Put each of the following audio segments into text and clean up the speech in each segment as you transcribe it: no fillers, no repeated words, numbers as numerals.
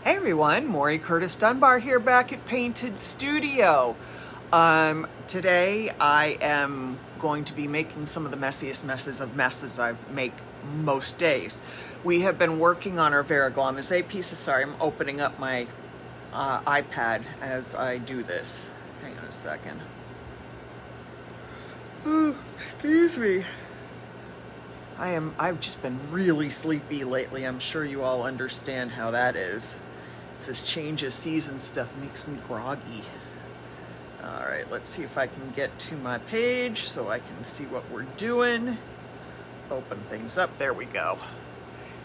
Hey everyone, Maury Curtis Dunbar here back at Painted Studio. Today I am going to be making some of the messiest messes I make most days. We have been working on our Vera Glamouzet pieces. Sorry, I'm opening up my iPad as I do this. Hang on a second. Ooh, excuse me. I've just been really sleepy lately. I'm sure you all understand how that is. It's this change of season stuff makes me groggy. All right, let's see if I can get to my page so I can see what we're doing. Open things up, there we go.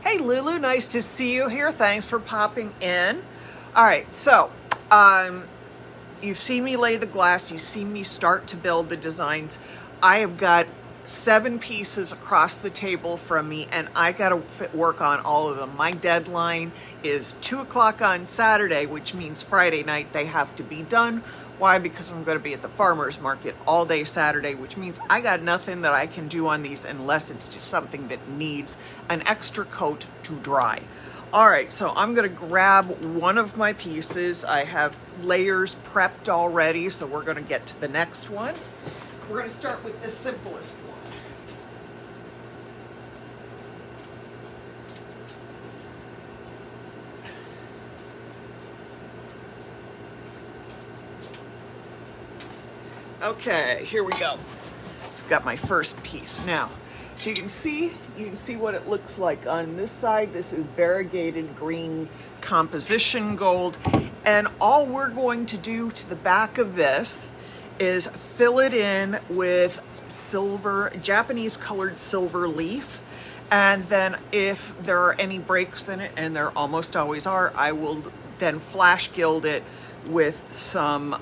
Hey Lulu, nice to see you here. Thanks for popping in. All right, so you've seen me lay the glass, you've seen me start to build the designs. I have got 7 pieces across the table from me, and I gotta work on all of them. My deadline is 2 o'clock on Saturday, which means Friday night they have to be done. Why? Because I'm gonna be at the farmer's market all day Saturday, which means I got nothing that I can do on these unless it's just something that needs an extra coat to dry. All right, so I'm gonna grab one of my pieces. I have layers prepped already, so we're gonna get to the next one. We're gonna start with the simplest one. Okay, here we go. It's got my first piece now. So you can see what it looks like on this side. This is variegated green composition gold. And all we're going to do to the back of this is fill it in with silver, Japanese colored silver leaf. And then if there are any breaks in it, and there almost always are, I will then flash gild it with some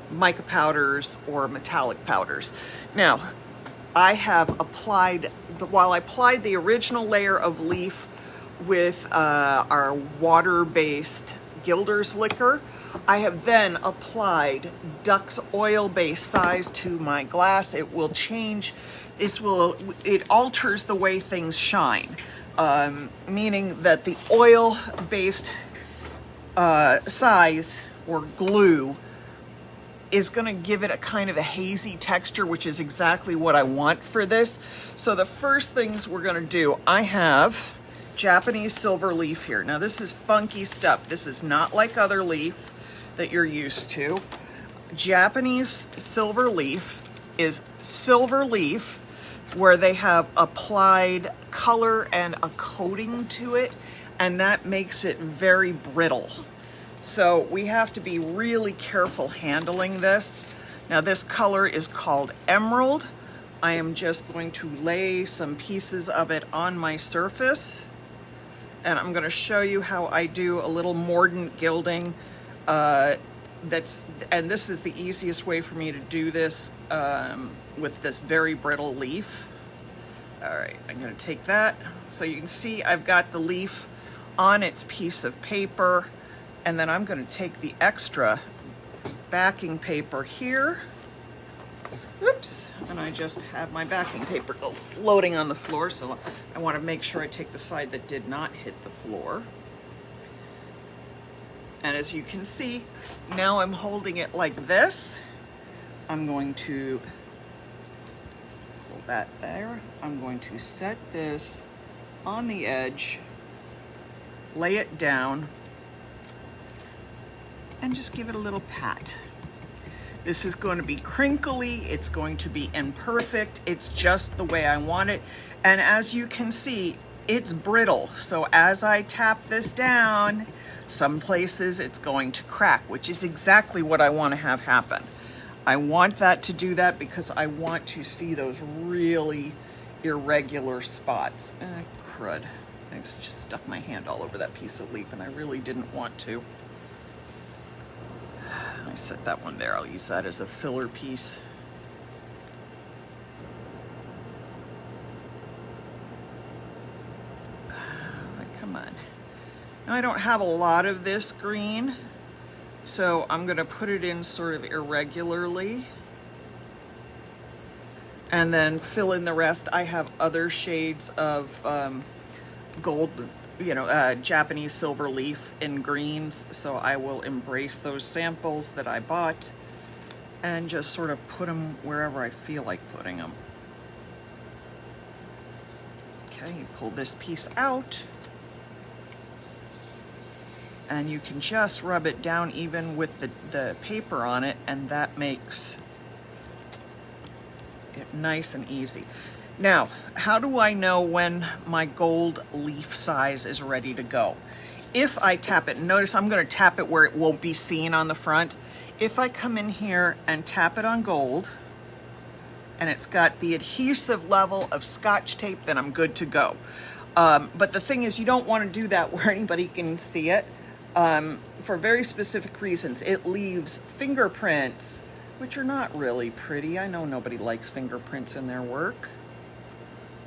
mica powders or metallic powders. Now, I have applied, while I applied the original layer of leaf with our water-based Gilder's liquor, I have then applied Dux oil-based size to my glass. It will change, it alters the way things shine, meaning that the oil-based size or glue is going to give it a kind of a hazy texture, which is exactly what I want for this. So the first things we're going to do, I have Japanese silver leaf here. Now this is funky stuff. This is not like other leaf that you're used to. Japanese silver leaf is silver leaf where they have applied color and a coating to it, and that makes it very brittle. So we have to be really careful handling this. Now this color is called Emerald. I am just going to lay some pieces of it on my surface, and I'm going to show you how I do a little mordant gilding. And this is the easiest way for me to do this with this very brittle leaf. All right, I'm going to take that. So you can see I've got the leaf on its piece of paper. And then I'm going to take the extra backing paper here. Oops, and I just had my backing paper go floating on the floor, so I want to make sure I take the side that did not hit the floor. And as you can see, now I'm holding it like this. I'm going to hold that there. I'm going to set this on the edge, lay it down, and just give it a little pat. This is going to be crinkly, it's going to be imperfect, it's just the way I want it. And as you can see, it's brittle. So as I tap this down, some places it's going to crack, which is exactly what I want to have happen. I want that to do that because I want to see those really irregular spots. Crud. I just stuck my hand all over that piece of leaf and I really didn't want to. I set that one there. I'll use that as a filler piece. Come on. Now I don't have a lot of this green, so I'm going to put it in sort of irregularly and then fill in the rest. I have other shades of gold Japanese silver leaf in greens. So I will embrace those samples that I bought and just sort of put them wherever I feel like putting them. Okay, you pull this piece out and you can just rub it down even with the paper on it, and that makes it nice and easy. Now, how do I know when my gold leaf size is ready to go? If I tap it, notice I'm going to tap it where it won't be seen on the front. If I come in here and tap it on gold, and it's got the adhesive level of Scotch tape, then I'm good to go. But the thing is, you don't want to do that where anybody can see it, for very specific reasons. It leaves fingerprints, which are not really pretty. I know nobody likes fingerprints in their work.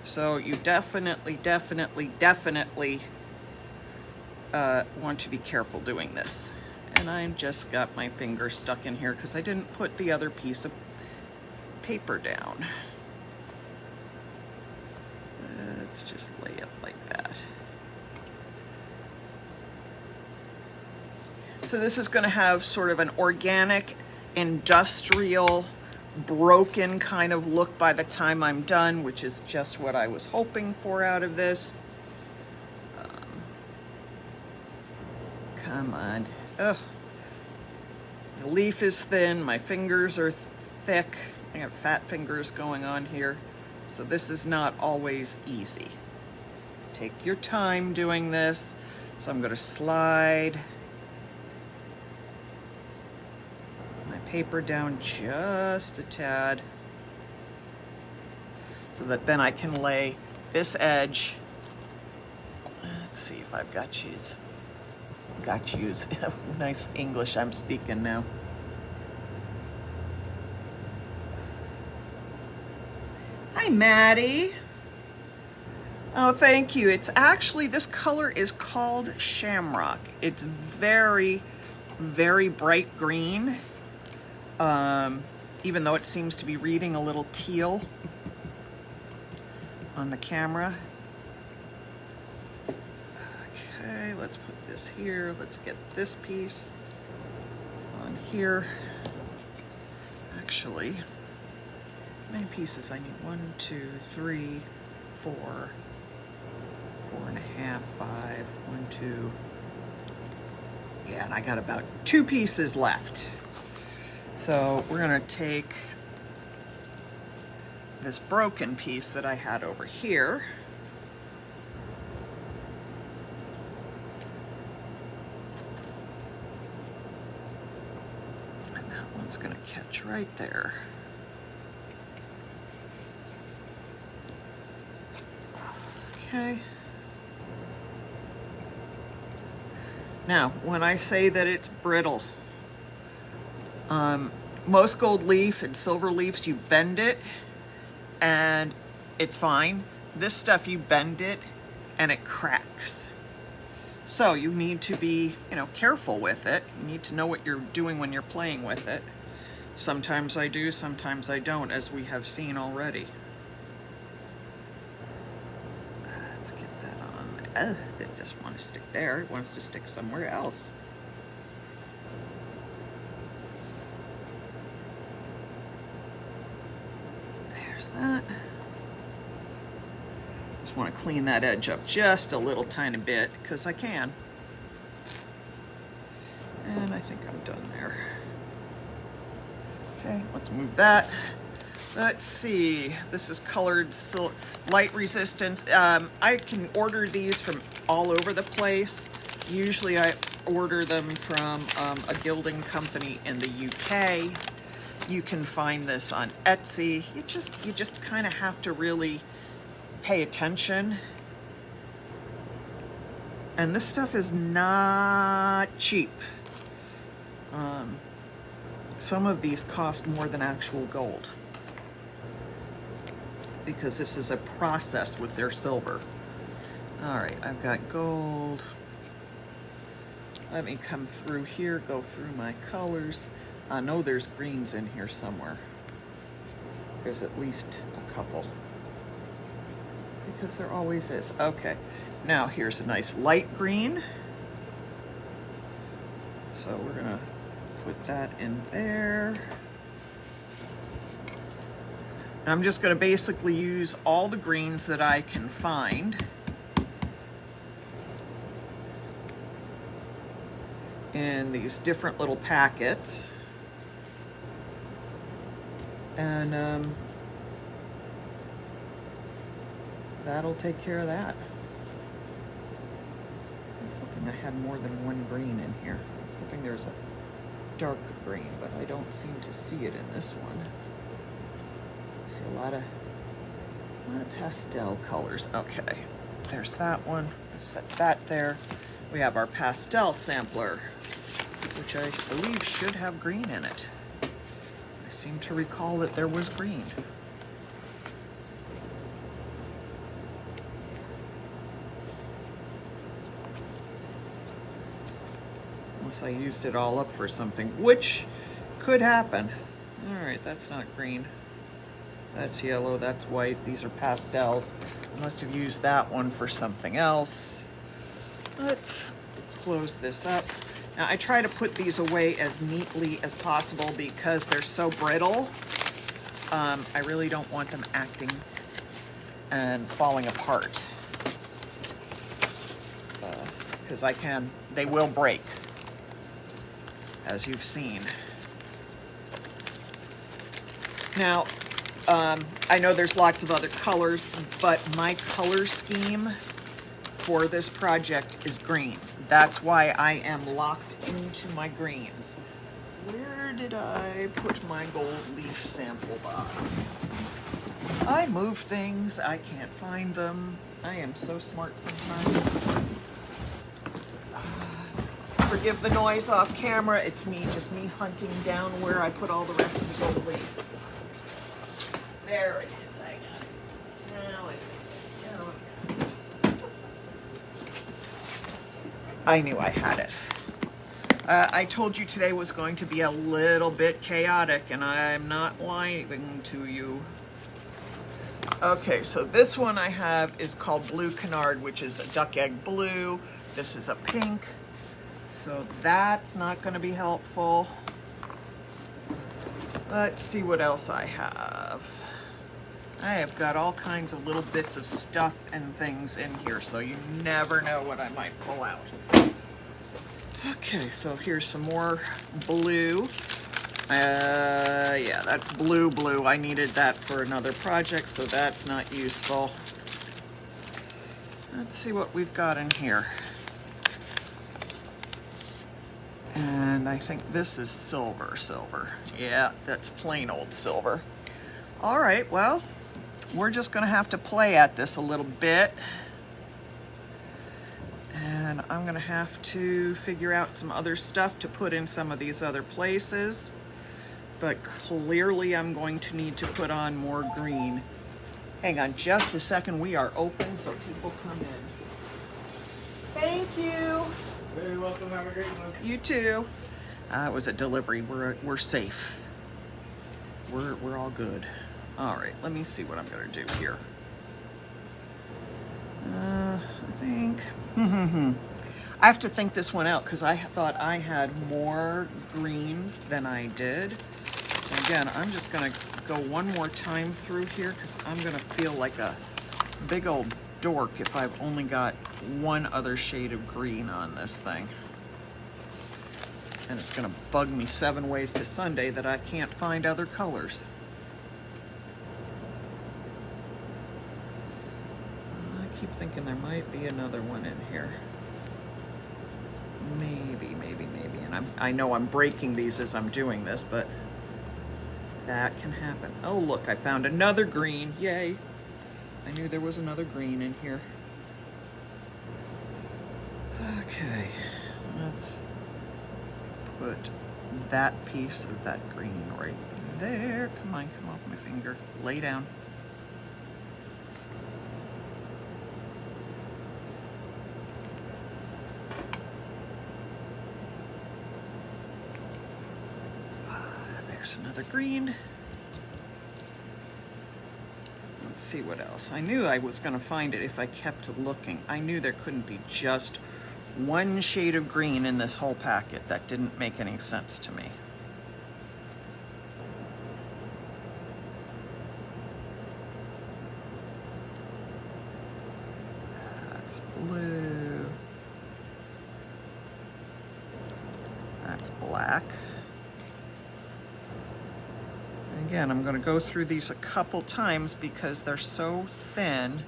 So you definitely want to be careful doing this. And I just got my finger stuck in here because I didn't put the other piece of paper down. Let's just lay it like that. So this is going to have sort of an organic, industrial, broken kind of look by the time I'm done, which is just what I was hoping for out of this. Come on. Ugh. The leaf is thin, my fingers are thick. I have fat fingers going on here. So this is not always easy. Take your time doing this. So I'm going to slide my paper down just a tad so that then I can lay this edge. Let's see if I've got yous. Got yous. Nice English I'm speaking now. Hi, Maddie. Oh, thank you. It's actually, this color is called Shamrock. It's very, very bright green. Even though it seems to be reading a little teal on the camera. Okay, let's put this here. Let's get this piece on here. Actually, how many pieces I need? 1, 2, 3, 4, 4.5, 5, 1, 2. Yeah, and I got about 2 pieces left. So we're gonna take this broken piece that I had over here. And that one's gonna catch right there. Okay. Now, when I say that it's brittle, most gold leaf and silver leaves, you bend it and it's fine. This stuff, you bend it and it cracks. So you need to be, careful with it. You need to know what you're doing when you're playing with it. Sometimes I do, sometimes I don't, as we have seen already. Let's get that on. It doesn't want to stick there. It wants to stick somewhere else. There's that. Just want to clean that edge up just a little tiny bit because I can. And I think I'm done there. Okay, let's move that. Let's see, this is colored light resistant. I can order these from all over the place. Usually I order them from a gilding company in the UK. You can find this on Etsy. You just kind of have to really pay attention. And this stuff is not cheap. Some of these cost more than actual gold because this is a process with their silver. All right, I've got gold. Let me come through here, go through my colors. I know there's greens in here somewhere. There's at least a couple. Because there always is. Okay, Now here's a nice light green. So we're gonna put that in there. And I'm just gonna basically use all the greens that I can find. In these different little packets. And that'll take care of that. I was hoping I had more than one green in here. I was hoping there was a dark green, but I don't seem to see it in this one. I see a lot of pastel colors. Okay, there's that one. I'll set that there. We have our pastel sampler, which I believe should have green in it. I seem to recall that there was green. Unless I used it all up for something, which could happen. All right, that's not green. That's yellow, that's white. These are pastels. I must have used that one for something else. Let's close this up. Now, I try to put these away as neatly as possible because they're so brittle. I really don't want them acting and falling apart. Because they will break, as you've seen. Now, I know there's lots of other colors, but my color scheme for this project is greens. That's why I am locked into my greens. Where did I put my gold leaf sample box? I move things, I can't find them. I am so smart sometimes. Forgive the noise off camera, it's just me hunting down where I put all the rest of the gold leaf. There it is, I got it. Now I got it. I knew I had it. I told you today was going to be a little bit chaotic, and I'm not lying to you. Okay, so this one I have is called Blue Canard, which is a duck egg blue. This is a pink, so that's not going to be helpful. Let's see what else I have. I have got all kinds of little bits of stuff and things in here, so you never know what I might pull out. Okay, so here's some more blue. Yeah, that's blue. I needed that for another project, so that's not useful. Let's see what we've got in here. And I think this is silver. Yeah, that's plain old silver. All right, well, we're just gonna have to play at this a little bit. And I'm gonna have to figure out some other stuff to put in some of these other places. But clearly I'm going to need to put on more green. Hang on just a second, we are open so people come in. Thank you. Very welcome, have a great one. You too. It was a delivery, we're safe. We're all good. All right, let me see what I'm gonna do here. I think, I have to think this one out because I thought I had more greens than I did. So again, I'm just gonna go one more time through here because I'm gonna feel like a big old dork if I've only got one other shade of green on this thing. And it's gonna bug me 7 ways to Sunday that I can't find other colors. I keep thinking there might be another one in here. Maybe. And I know I'm breaking these as I'm doing this, but that can happen. Oh, look, I found another green. Yay. I knew there was another green in here. Okay, let's put that piece of that green right there. Come on, come off my finger. Lay down. There's another green. let's see what else. I knew I was going to find it if I kept looking. I knew there couldn't be just one shade of green in this whole packet. That didn't make any sense to me. That's blue. That's black. Again, I'm going to go through these a couple times because they're so thin.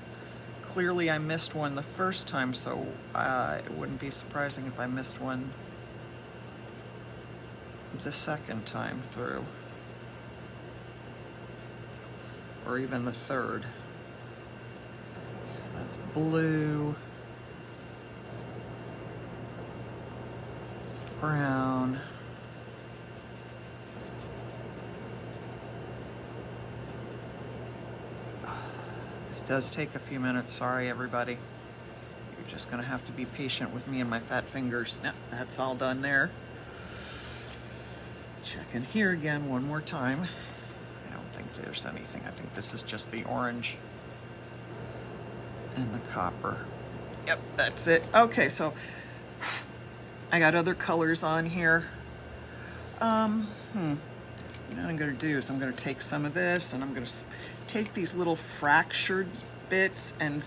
Clearly I missed one the first time, so it wouldn't be surprising if I missed one the second time through. Or even the third. So that's blue, brown, this does take a few minutes, sorry everybody. You're just gonna have to be patient with me and my fat fingers. Yep, that's all done there. Check in here again one more time. I don't think there's anything. I think this is just the orange and the copper. Yep, that's it. Okay, so I got other colors on here. You know what I'm gonna do is I'm gonna take some of this and I'm gonna take these little fractured bits and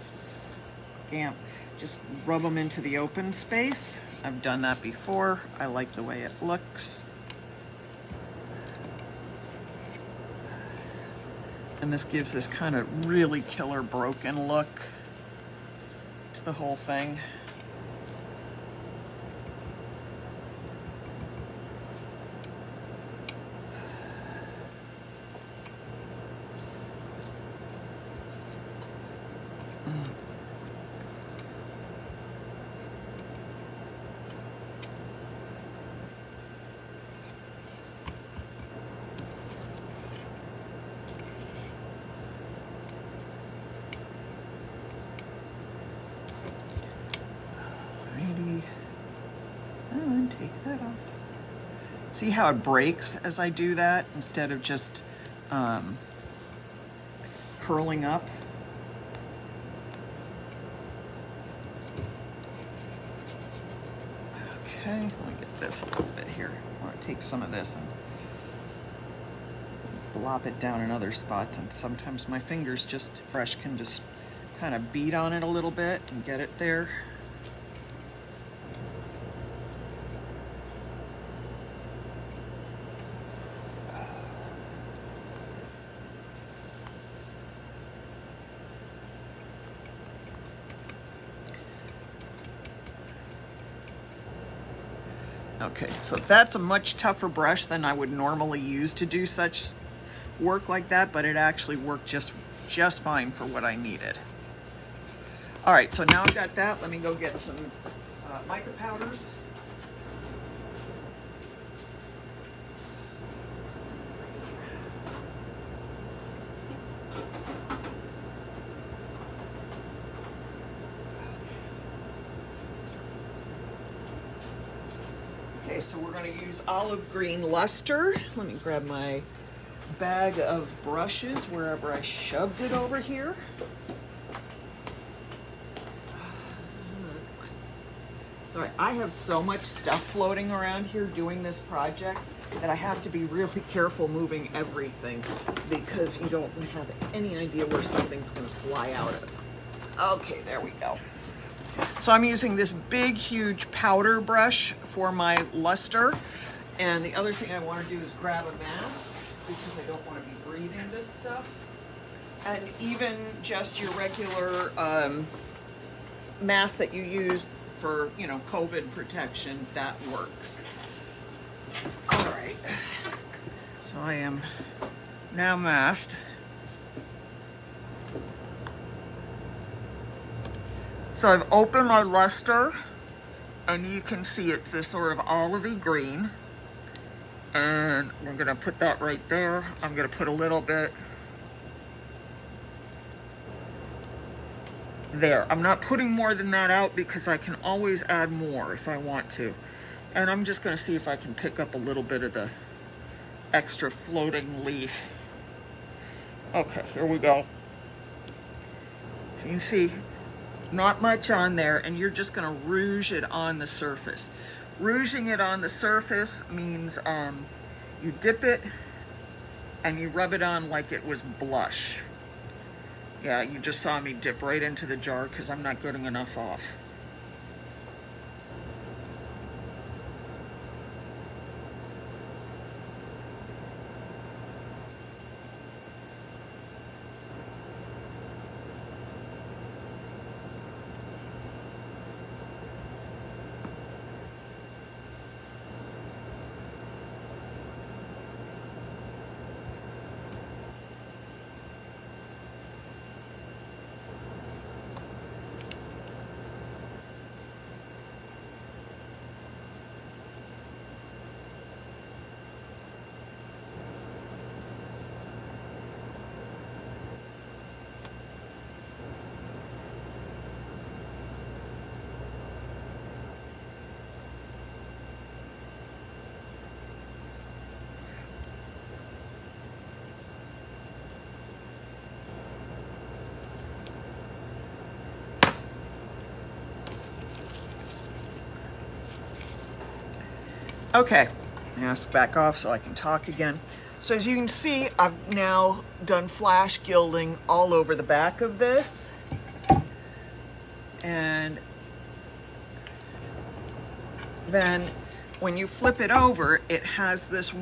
just rub them into the open space. I've done that before. I like the way it looks. And this gives this kind of really killer broken look to the whole thing. Take that off. See how it breaks as I do that instead of just curling up? Okay, let me get this a little bit here. I want to take some of this and blop it down in other spots, and sometimes my fingers brush can just kind of beat on it a little bit and get it there. Okay, so that's a much tougher brush than I would normally use to do such work like that, but it actually worked just fine for what I needed. All right, so now I've got that. Let me go get some mica powders. Okay, so we're going to use olive green luster. Let me grab my bag of brushes wherever I shoved it over here. Sorry, I have so much stuff floating around here doing this project that I have to be really careful moving everything because you don't have any idea where something's going to fly out of. Okay, there we go. So I'm using this big, huge powder brush for my luster. And the other thing I want to do is grab a mask because I don't want to be breathing this stuff. And even just your regular mask that you use for, you know, COVID protection, that works. All right. So I am now masked. So I've opened my luster, and you can see it's this sort of olivey green. And we're gonna put that right there. I'm gonna put a little bit there. I'm not putting more than that out because I can always add more if I want to. And I'm just gonna see if I can pick up a little bit of the extra floating leaf. Okay, here we go. So you can see not much on there, and you're just going to rouge it on the surface. Rouging it on the surface means you dip it and you rub it on like it was blush. Yeah, you just saw me dip right into the jar because I'm not getting enough off. Okay, mask back off so I can talk again. So as you can see, I've now done flash gilding all over the back of this. And then when you flip it over, it has these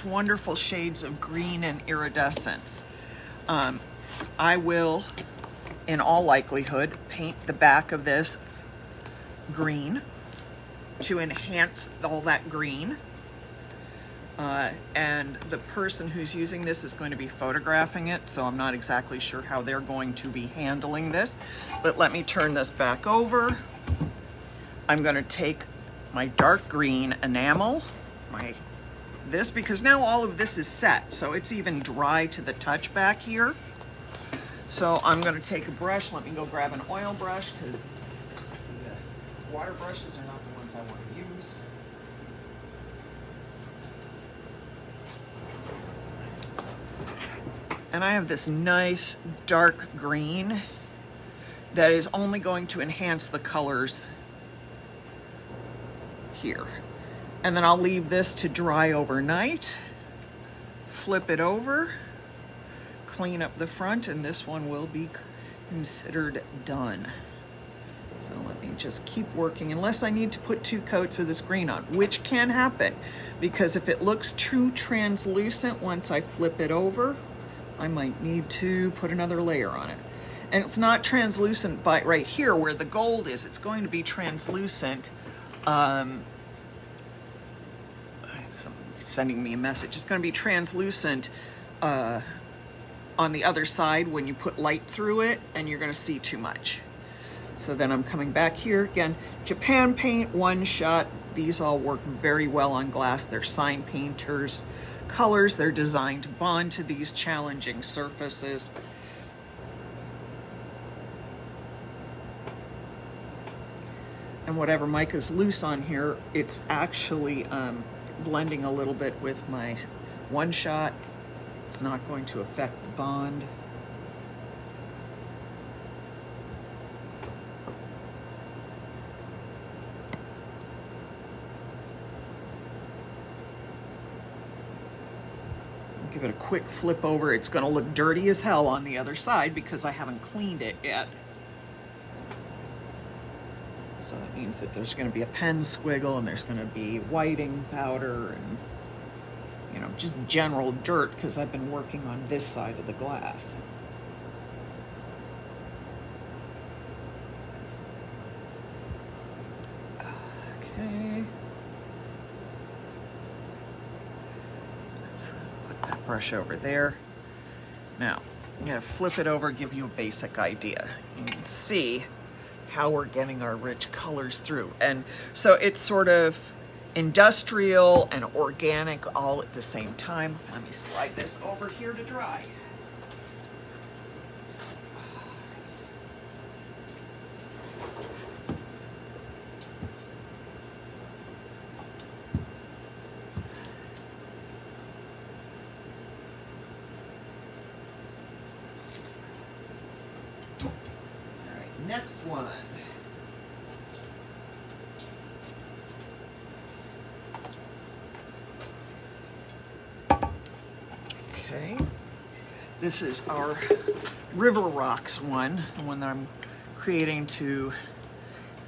wonderful shades of green and iridescence. I will, in all likelihood, paint the back of this green to enhance all that green. And the person who's using this is going to be photographing it, so I'm not exactly sure how they're going to be handling this. But let me turn this back over. I'm going to take my dark green enamel, because now all of this is set, so it's even dry to the touch back here. So I'm going to take a brush. Let me go grab an oil brush because the water brushes are not the ones I want to use. And I have this nice dark green that is only going to enhance the colors here. And then I'll leave this to dry overnight, flip it over, clean up the front, and this one will be considered done. So let me just keep working, unless I need to put 2 coats of this green on, which can happen, because if it looks too translucent once I flip it over, I might need to put another layer on it. And it's not translucent by right here where the gold is. It's going to be translucent. Someone sending me a message. It's going to be translucent on the other side when you put light through it, and you're going to see too much. So then I'm coming back here again. Japan Paint One Shot. These all work very well on glass. They're sign painters colors. They're designed to bond to these challenging surfaces. And whatever mica's loose on here, it's actually blending a little bit with my One Shot. It's not going to affect the bond. Give it a quick flip over. It's going to look dirty as hell on the other side because I haven't cleaned it yet. So that means that there's going to be a pen squiggle, and there's going to be whiting powder and, you know, just general dirt because I've been working on this side of the glass. Okay. Let's put that brush over there. Now, I'm going to flip it over, give you a basic idea. You can see how we're getting our rich colors through. And so it's sort of industrial and organic all at the same time. Let me slide this over here to dry. next one. Okay. This is our River Rocks one, the one that I'm creating to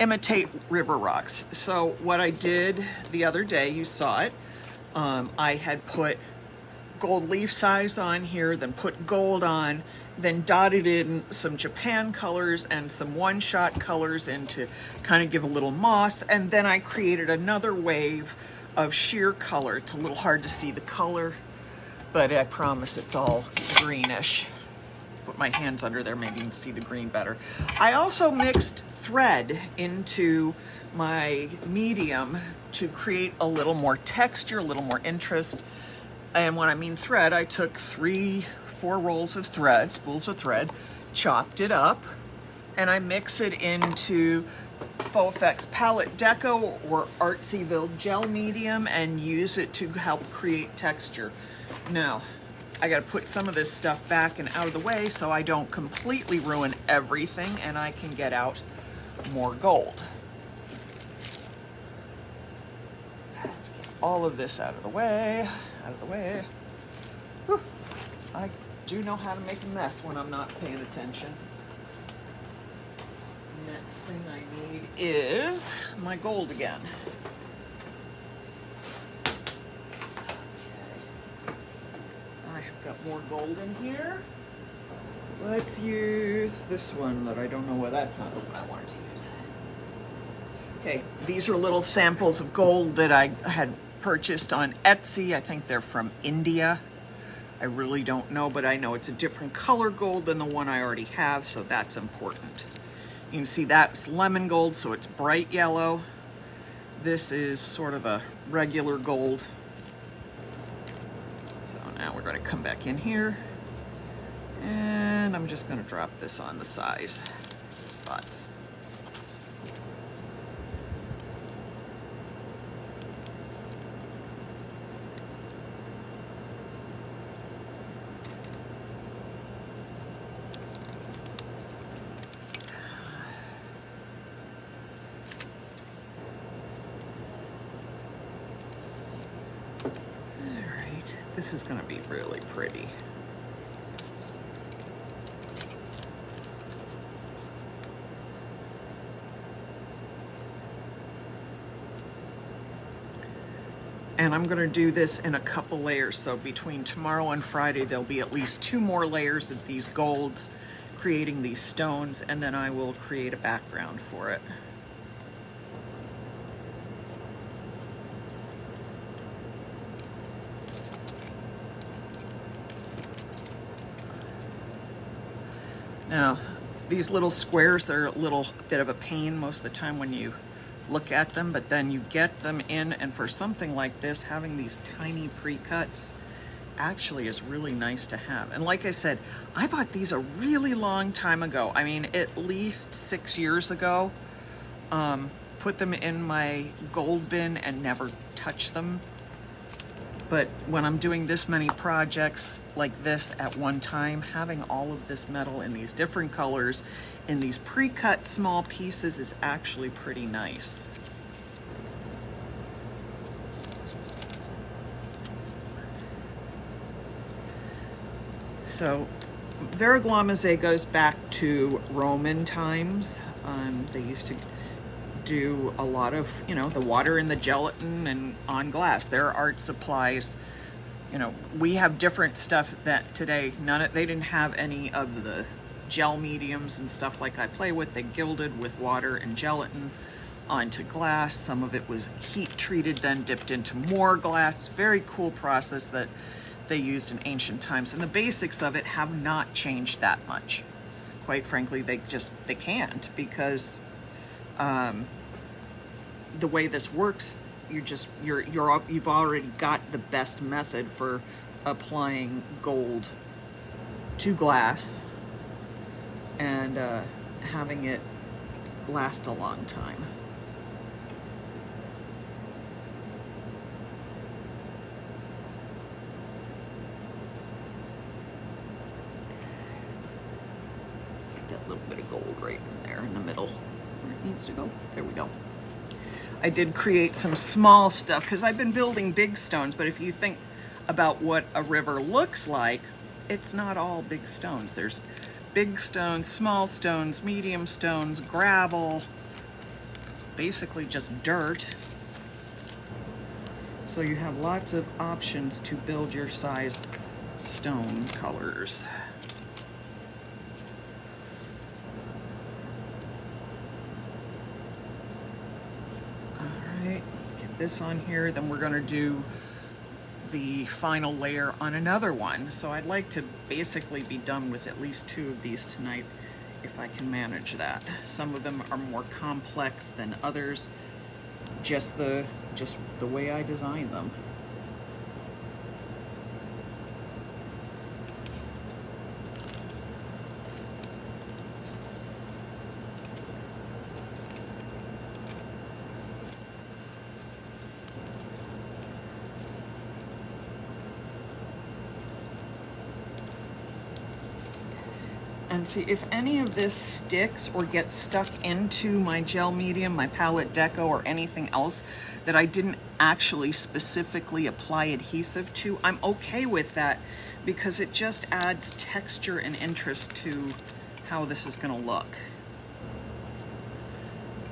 imitate river rocks. So what I did the other day, you saw it, I had put gold leaf size on here, then put gold on, then dotted in some Japan colors and some one-shot colors in to kind of give a little moss, and then I created another wave of sheer color. It's a little hard to see the color, but I promise it's all greenish. Put my hands under there, maybe you can see the green better. I also mixed thread into my medium to create a little more texture, a little more interest. And when I mean thread, I took 3-4 rolls of thread, spools of thread, chopped it up, and I mix it into Faux Effects Palette Deco or Artsyville gel medium and use it to help create texture. Now, I gotta put some of this stuff back and out of the way so I don't completely ruin everything and I can get out more gold. Let's get all of this out of the way, Whew. I do know how to make a mess when I'm not paying attention. Next thing I need is my gold again. Got more gold in here. Let's use this one that I don't know why that's not the one I wanted to use. Okay, these are little samples of gold that I had purchased on Etsy. I think they're from India. I really don't know, but I know it's a different color gold than the one I already have, so that's important. You can see that's lemon gold, so it's bright yellow. This is sort of a regular gold. Now we're going to come back in here, and I'm just going to drop this on the size spots. This is going to be really pretty. And I'm going to do this in a couple layers. So between tomorrow and Friday, there'll be at least 2 more layers of these golds, creating these stones, and then I will create a background for it. Now, these little squares, they're a little bit of a pain most of the time when you look at them, but then you get them in, and for something like this, having these tiny pre-cuts actually is really nice to have. And like I said, I bought these a really long time ago. I mean, at least 6 years ago. Put them in my gold bin and never touched them. But when I'm doing this many projects like this at one time, having all of this metal in these different colors in these pre-cut small pieces is actually pretty nice. So Veriglamazé goes back to Roman times. They used to do a lot of, you know, the water and the gelatin and on glass. Their art supplies, you know, we have different stuff that today, they didn't have any of the gel mediums and stuff like I play with. They gilded with water and gelatin onto glass. Some of it was heat treated, then dipped into more glass. Very cool process that they used in ancient times. And the basics of it have not changed that much. Quite frankly, they can't, because the way this works, you've already got the best method for applying gold to glass and having it last a long time. Get that little bit of gold right in there in the needs to go. There we go. I did create some small stuff because I've been building big stones, but if you think about what a river looks like, it's not all big stones. There's big stones, small stones, medium stones, gravel, basically just dirt. So you have lots of options to build your size stone colors. All right, let's get this on here. Then we're gonna do the final layer on another one. So I'd like to basically be done with at least 2 of these tonight if I can manage that. Some of them are more complex than others, just the way I designed them. And see, if any of this sticks or gets stuck into my gel medium, my palette deco, or anything else that I didn't actually specifically apply adhesive to, I'm okay with that because it just adds texture and interest to how this is gonna look.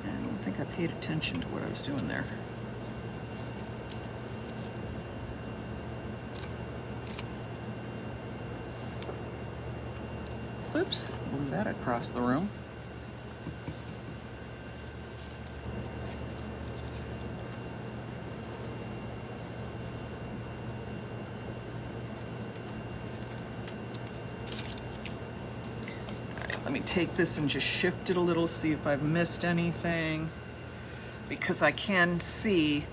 And I don't think I paid attention to what I was doing there. Oops, blew that across the room. All right, let me take this and just shift it a little, see if I've missed anything. Because I can see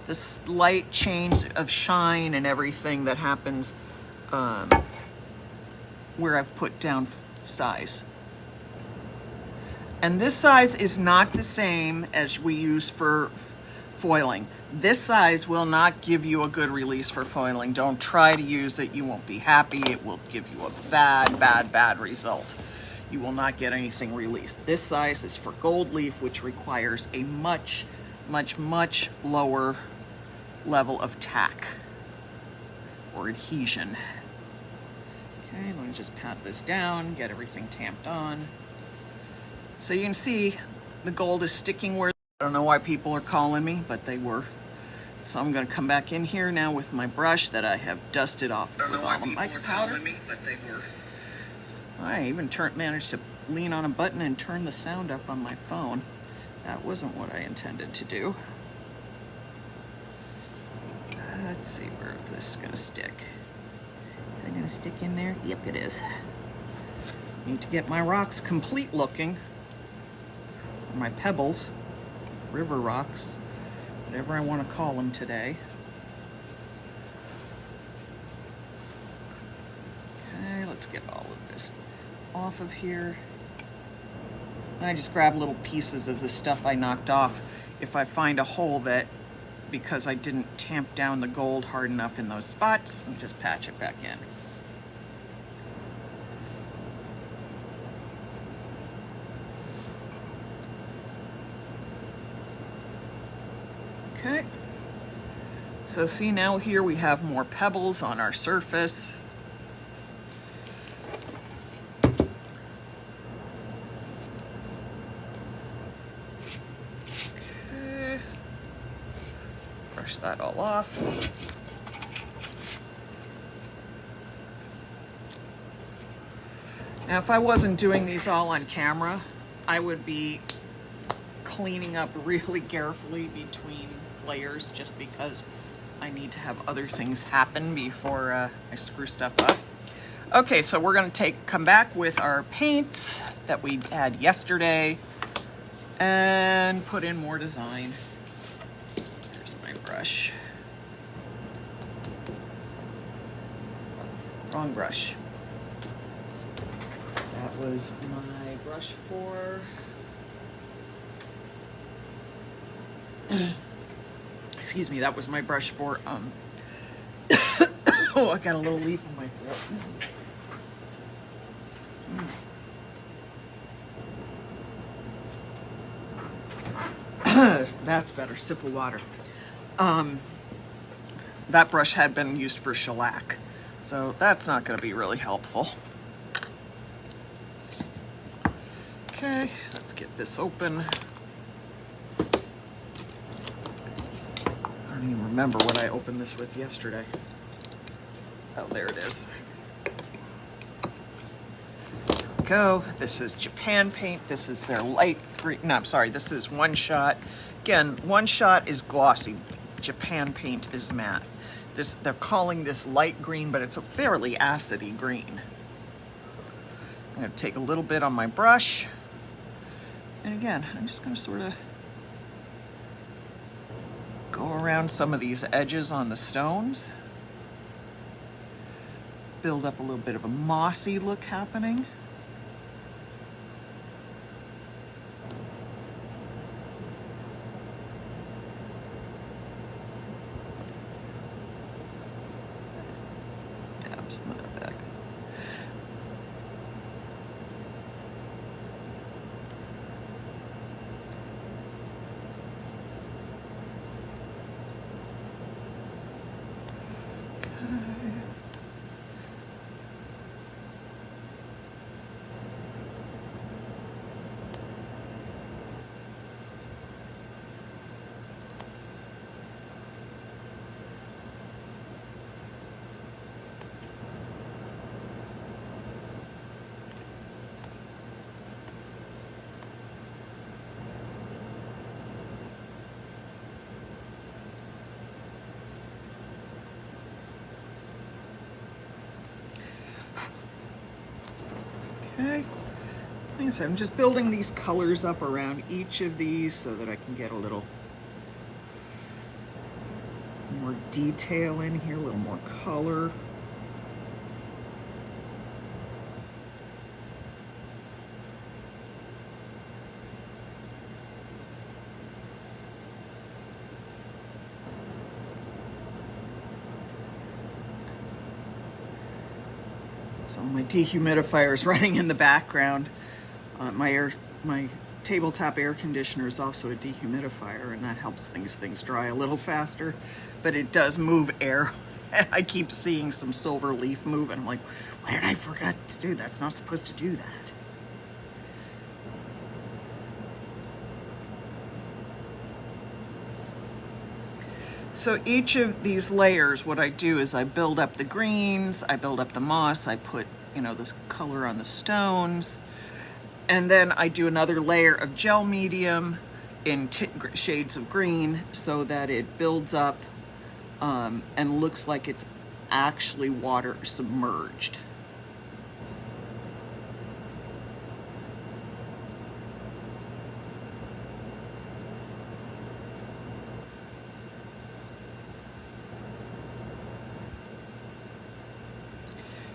the slight change of shine and everything that happens where I've put down size. And this size is not the same as we use for foiling. This size will not give you a good release for foiling. Don't try to use it. You won't be happy. It will give you a bad result. You will not get anything released. This size is for gold leaf, which requires a much lower level of tack or adhesion. Okay, let me just pat this down, get everything tamped on. So you can see the gold is sticking where, I don't know why people are calling me, but they were. So I'm gonna come back in here now with my brush that I have dusted off with all the mica powder. So I even managed to lean on a button and turn the sound up on my phone. That wasn't what I intended to do. Let's see where this is gonna stick. Is that gonna stick in there? Yep, it is. Need to get my rocks complete looking. Or my pebbles, river rocks, whatever I want to call them today. Okay, let's get all of this off of here. And I just grab little pieces of the stuff I knocked off if I find a hole that, because I didn't tamp down the gold hard enough in those spots, and just patch it back in. Okay, so see, now here we have more pebbles on our surface. Okay, brush that all off. Now, if I wasn't doing these all on camera, I would be cleaning up really carefully between layers just because I need to have other things happen before I screw stuff up. Okay, so we're gonna come back with our paints that we had yesterday and put in more design. There's my brush. Wrong brush. That was my brush for excuse me, that was my brush for oh, I got a little leaf in my throat. that's better. Sip of water. That brush had been used for shellac, so that's not going to be really helpful. Okay, let's get this open. I don't even remember what I opened this with yesterday. Oh, there it is. There we go. This is Japan Paint. This is their light green. No, I'm sorry. This is One Shot. Again, One Shot is glossy. Japan Paint is matte. They're calling this light green, but it's a fairly acidy green. I'm going to take a little bit on my brush. And again, I'm just going to sort of go around some of these edges on the stones. Build up a little bit of a mossy look happening. Dab some of that back. Okay, like I said, I'm just building these colors up around each of these so that I can get a little more detail in here, a little more color. So my dehumidifier is running in the background. My tabletop air conditioner is also a dehumidifier, and that helps things dry a little faster. But it does move air. I keep seeing some silver leaf move, and I'm like, why did I forget to do that? It's not supposed to do that. So each of these layers, what I do is I build up the greens, I build up the moss, I put, this color on the stones, and then I do another layer of gel medium in shades of green so that it builds up and looks like it's actually water submerged.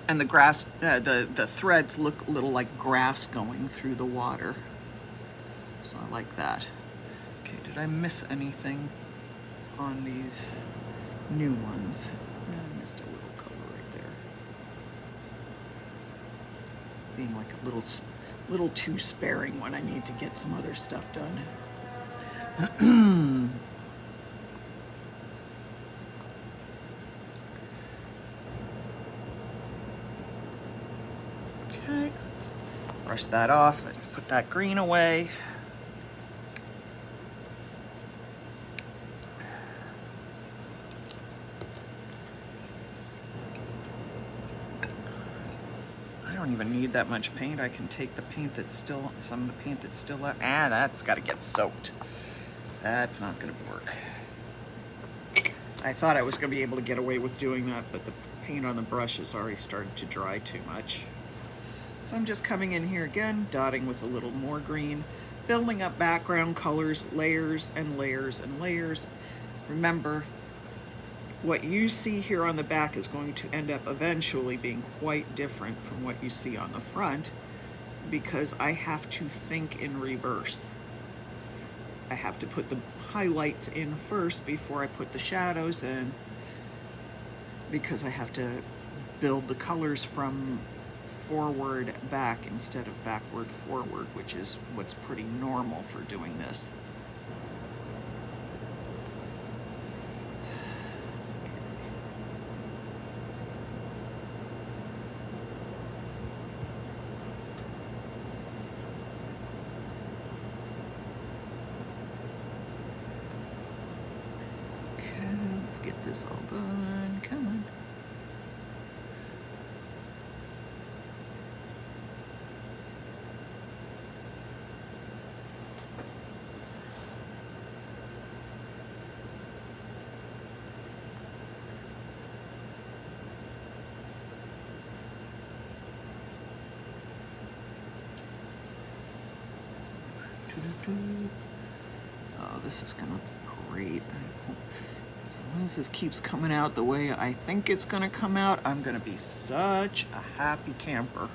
And the grass, the threads look a little like grass going through the water. So I like that. Okay, did I miss anything on these new ones? Yeah, I missed a little color right there. Being like a little too sparing when I need to get some other stuff done. Okay, let's brush that off. Let's put that green away. I don't even need that much paint. I can take the paint that's still, some of the paint that's still left. That's got to get soaked. That's not going to work. I thought I was going to be able to get away with doing that, but the paint on the brush has already started to dry too much. So I'm just coming in here again, dotting with a little more green, building up background colors, layers and layers and layers. Remember, what you see here on the back is going to end up eventually being quite different from what you see on the front, because I have to think in reverse. I have to put the highlights in first before I put the shadows in, because I have to build the colors from forward back instead of backward forward, which is what's pretty normal for doing this. Let's get this all done. Come on. Oh, this is gonna be great. As long as this keeps coming out the way I think it's gonna come out, I'm gonna be such a happy camper.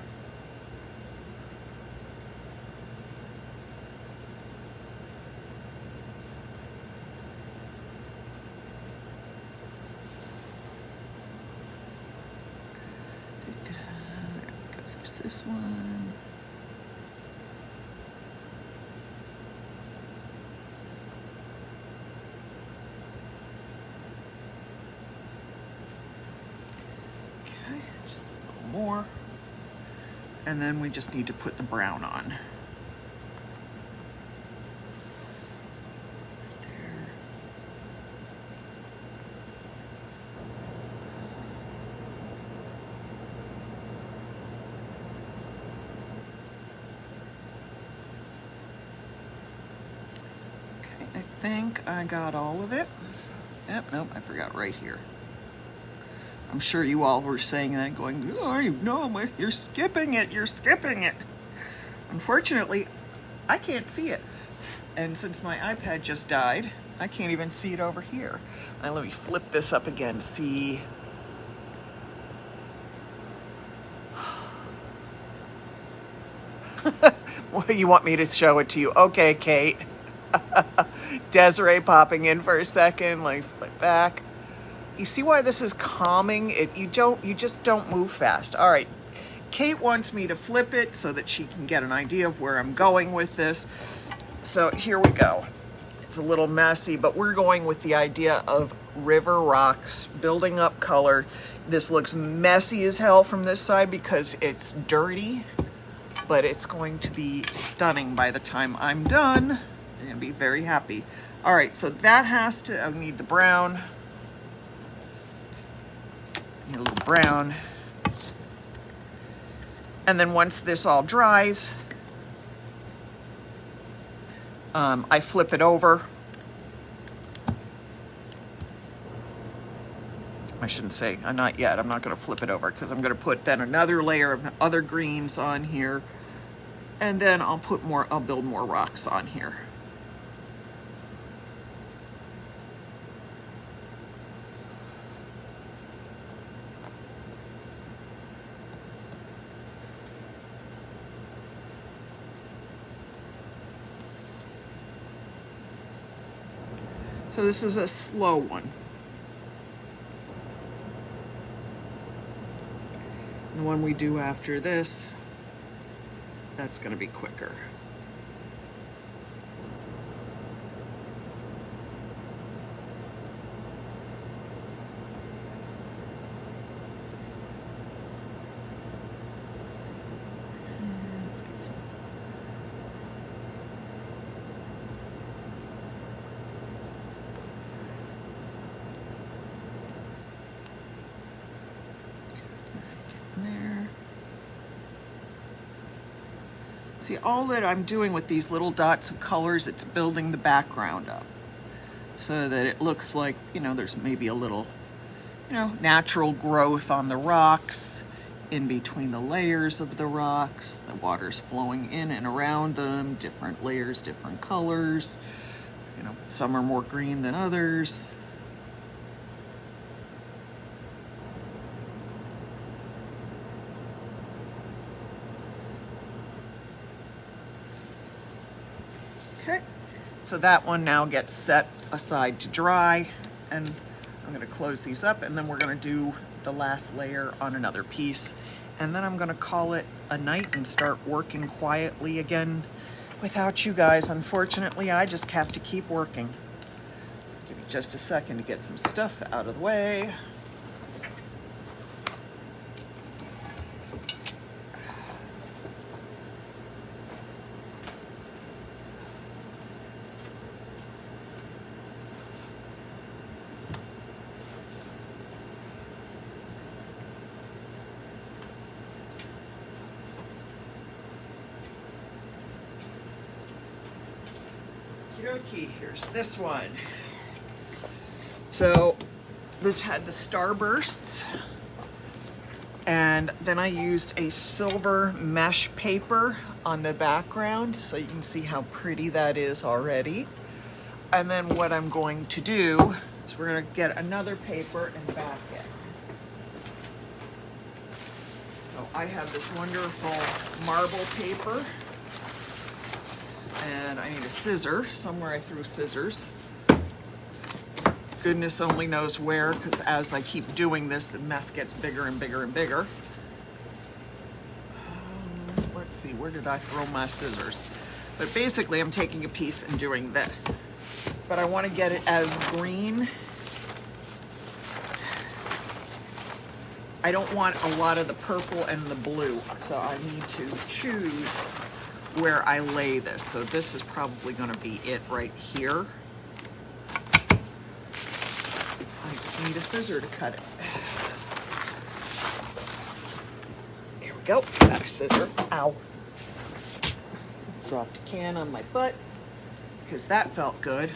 There it goes. There's this one. Just a little more. And then we just need to put the brown on. Right there. Okay, I think I got all of it. Yep, nope, I forgot right here. I'm sure you all were saying that, going, oh, no, you're skipping it, you're skipping it. Unfortunately, I can't see it. And since my iPad just died, I can't even see it over here. Now, let me flip this up again, see. Well, you want me to show it to you? Okay, Kate. Desiree popping in for a second, like flip back. You see why this is calming? You just don't move fast. All right, Kate wants me to flip it so that she can get an idea of where I'm going with this. So here we go. It's a little messy, but we're going with the idea of river rocks, building up color. This looks messy as hell from this side because it's dirty, but it's going to be stunning by the time I'm done. You're gonna be very happy. All right, so that has to, I need the brown. Need a little brown. And then once this all dries, I flip it over. I shouldn't say, not yet. I'm not going to flip it over because I'm going to put then another layer of other greens on here. And then I'll build more rocks on here. So this is a slow one. The one we do after this, that's going to be quicker. Let's get some. There. See, all that I'm doing with these little dots of colors, it's building the background up so that it looks like, there's maybe a little, natural growth on the rocks, in between the layers of the rocks. The water's flowing in and around them, different layers, different colors. Some are more green than others. Okay, so that one now gets set aside to dry, and I'm going to close these up, and then we're going to do the last layer on another piece, and then I'm going to call it a night and start working quietly again without you guys. Unfortunately, I just have to keep working. So give me just a second to get some stuff out of the way. Okay, here's this one. So this had the starbursts, and then I used a silver mesh paper on the background so you can see how pretty that is already. And then what I'm going to do is we're going to get another paper and back it. So I have this wonderful marble paper, and I need a scissor. Somewhere I threw scissors. Goodness only knows where, because as I keep doing this, the mess gets bigger and bigger and bigger. Let's see, where did I throw my scissors? But basically, I'm taking a piece and doing this. But I want to get it as green. I don't want a lot of the purple and the blue, so I need to choose where I lay this. So this is probably going to be it right here. I just need a scissor to cut it. Here we go, got a scissor. Ow. Dropped a can on my foot, because that felt good.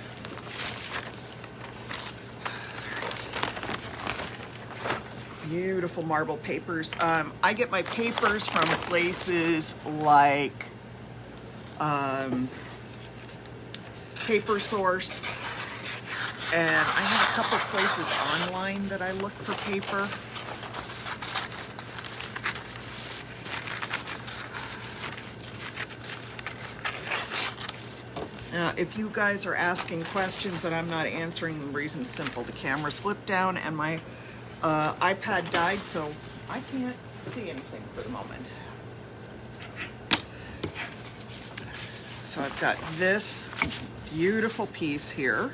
Beautiful marble papers. I get my papers from places like Paper Source, and I have a couple places online that I look for paper. Now, if you guys are asking questions and I'm not answering, the reason's simple. The camera's flipped down and my iPad died, so I can't see anything for the moment. So I've got this beautiful piece here.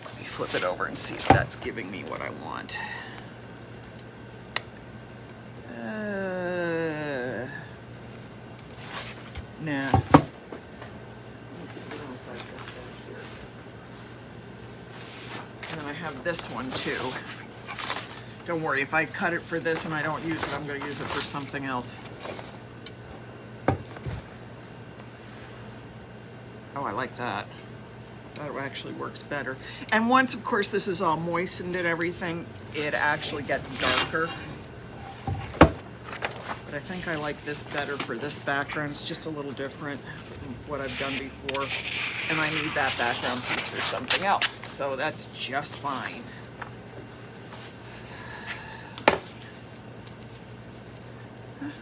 Let me flip it over and see if that's giving me what I want. Nah. Let me see what else I've got back here. And then I have this one too. Don't worry, if I cut it for this and I don't use it, I'm going to use it for something else. Oh, I like that. That actually works better. And once, of course, this is all moistened and everything, it actually gets darker. But I think I like this better for this background. It's just a little different than what I've done before. And I need that background piece for something else. So that's just fine.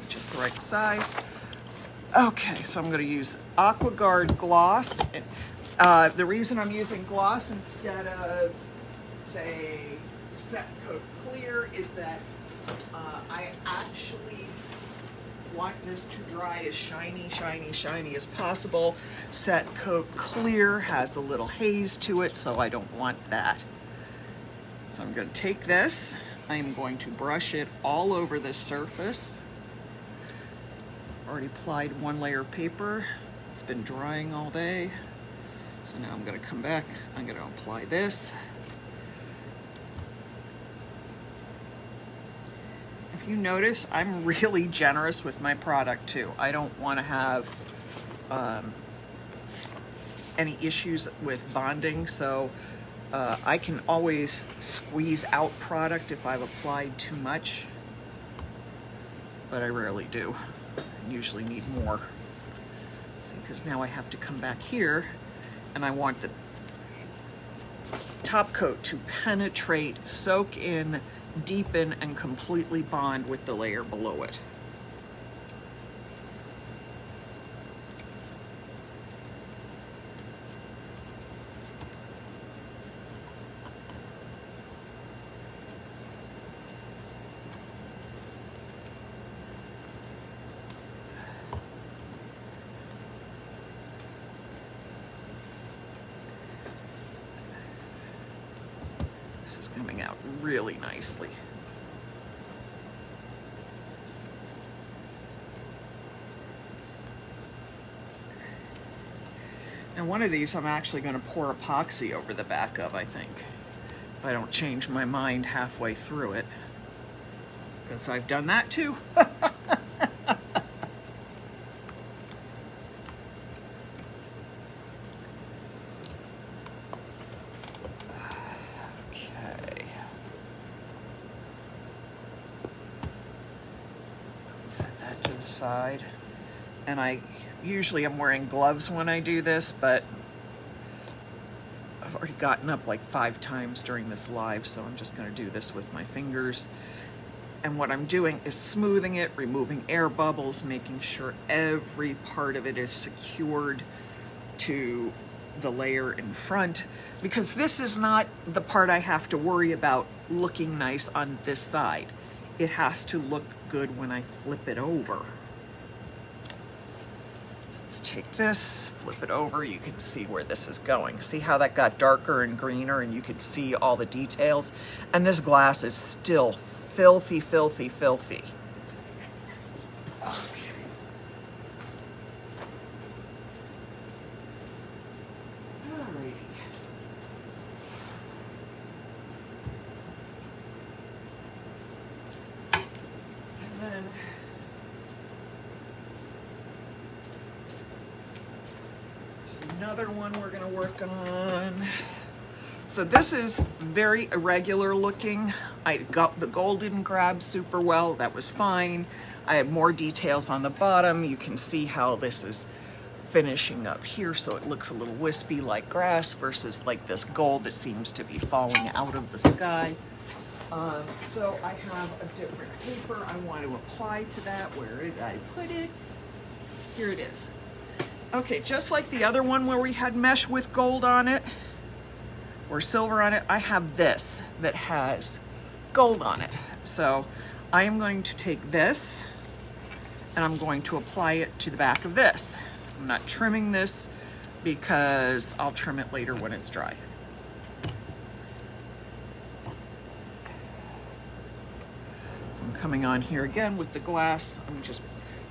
Just the right size. Okay, so I'm going to use AquaGuard Gloss. The reason I'm using gloss instead of, say, Set Coat Clear is that I actually want this to dry as shiny, shiny, shiny as possible. Set Coat Clear has a little haze to it, so I don't want that. So I'm going to take this. I am going to brush it all over this surface. Already applied one layer of paper. It's been drying all day. So now I'm going to come back. I'm going to apply this. If you notice, I'm really generous with my product too. I don't want to have any issues with bonding, so I can always squeeze out product if I've applied too much, but I rarely do. I usually need more. See, because now I have to come back here and I want the top coat to penetrate, soak in, deepen, and completely bond with the layer below it. This is coming out really nicely. And one of these I'm actually going to pour epoxy over the back of, I think, if I don't change my mind halfway through it, because I've done that too. side. And I usually am wearing gloves when I do this, but I've already gotten up like 5 times during this live, so I'm just going to do this with my fingers. And what I'm doing is smoothing it, removing air bubbles, making sure every part of it is secured to the layer in front, because this is not the part I have to worry about looking nice on this side. It has to look good when I flip it over. Let's take this, flip it over. You can see where this is going. See how that got darker and greener, and you can see all the details? And this glass is still filthy, filthy, filthy. Okay. Alrighty. And then another one we're going to work on. So this is very irregular looking. The gold didn't grab super well. That was fine. I have more details on the bottom. You can see how this is finishing up here, so it looks a little wispy like grass versus like this gold that seems to be falling out of the sky. So I have a different paper I want to apply to that. Where did I put it? Here it is. Okay, just like the other one where we had mesh with gold on it, or silver on it, I have this that has gold on it. So I am going to take this and I'm going to apply it to the back of this. I'm not trimming this because I'll trim it later when it's dry. So I'm coming on here again with the glass. I'm just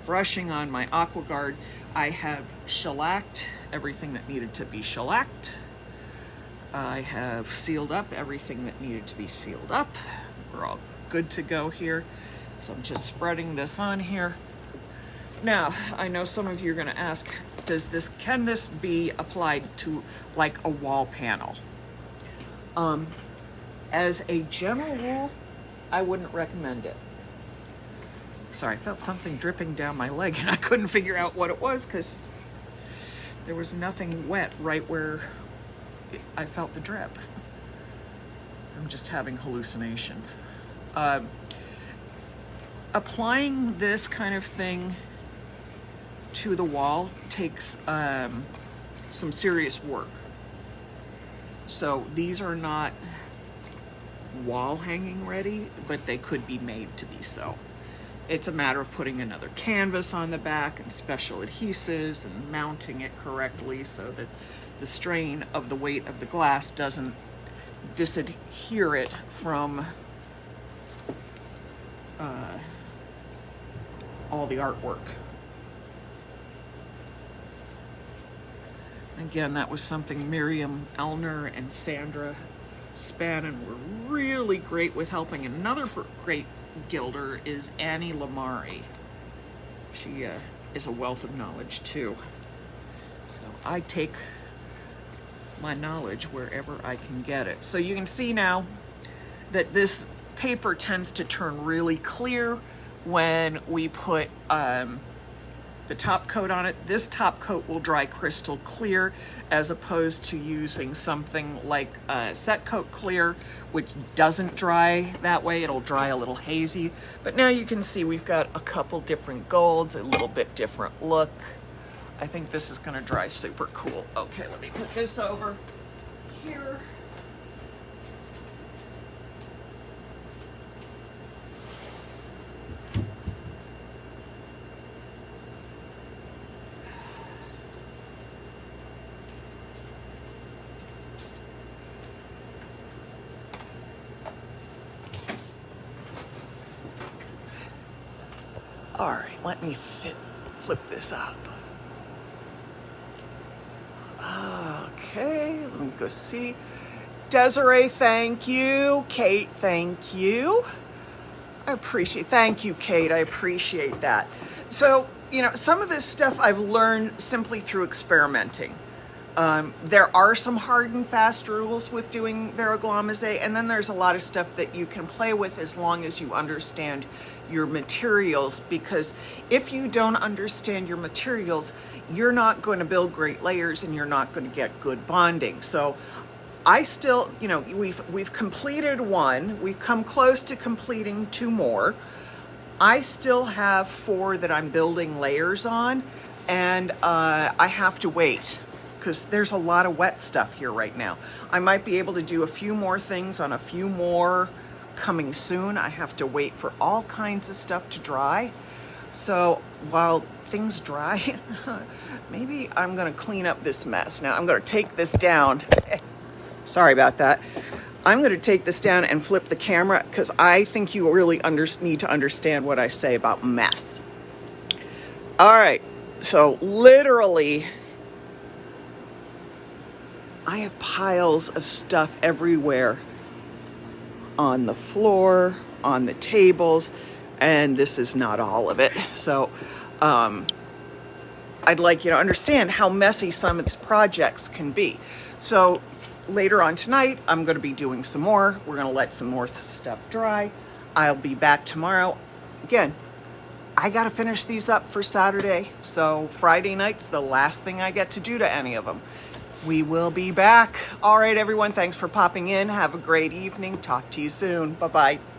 brushing on my AquaGuard. I have shellacked everything that needed to be shellacked. I have sealed up everything that needed to be sealed up. We're all good to go here. So I'm just spreading this on here. Now, I know some of you are going to ask, can this be applied to like a wall panel? As a general rule, I wouldn't recommend it. Sorry, I felt something dripping down my leg and I couldn't figure out what it was because there was nothing wet right where I felt the drip. I'm just having hallucinations. Applying this kind of thing to the wall takes some serious work. So these are not wall hanging ready, but they could be made to be so. It's a matter of putting another canvas on the back and special adhesives and mounting it correctly so that the strain of the weight of the glass doesn't disadhere it from all the artwork. Again, that was something Miriam Elner and Sandra Spannon were really great with helping. Another great gilder is Annie Lamari. She is a wealth of knowledge too. So I take my knowledge wherever I can get it. So you can see now that this paper tends to turn really clear when we put the top coat on it. This top coat will dry crystal clear as opposed to using something like Set Coat Clear, which doesn't dry that way. It'll dry a little hazy. But now you can see we've got a couple different golds, a little bit different look. I think this is gonna dry super cool. Okay, let me put this over here. All right, let me flip this up. Okay, let me go see. Desiree, thank you. Kate, thank you. Thank you, Kate, I appreciate that. So, you know, some of this stuff I've learned simply through experimenting. There are some hard and fast rules with doing veroglamise, and then there's a lot of stuff that you can play with as long as you understand your materials, because if you don't understand your materials, you're not going to build great layers and you're not going to get good bonding. So I still, we've completed one, we've come close to completing two more. I still have 4 that I'm building layers on, and I have to wait because there's a lot of wet stuff here right now. I might be able to do a few more things on a few more coming soon. I have to wait for all kinds of stuff to dry. So while things dry, maybe I'm gonna clean up this mess. Now I'm gonna take this down. Sorry about that. I'm gonna take this down and flip the camera because I think you really need to understand what I say about mess. All right, so literally, I have piles of stuff everywhere, on the floor, on the tables, and this is not all of it. So I'd like you to understand how messy some of these projects can be. So later on tonight, I'm going to be doing some more. We're going to let some more stuff dry. I'll be back tomorrow. Again, I got to finish these up for Saturday. So Friday night's the last thing I get to do to any of them. We will be back. All right, everyone. Thanks for popping in. Have a great evening. Talk to you soon. Bye-bye.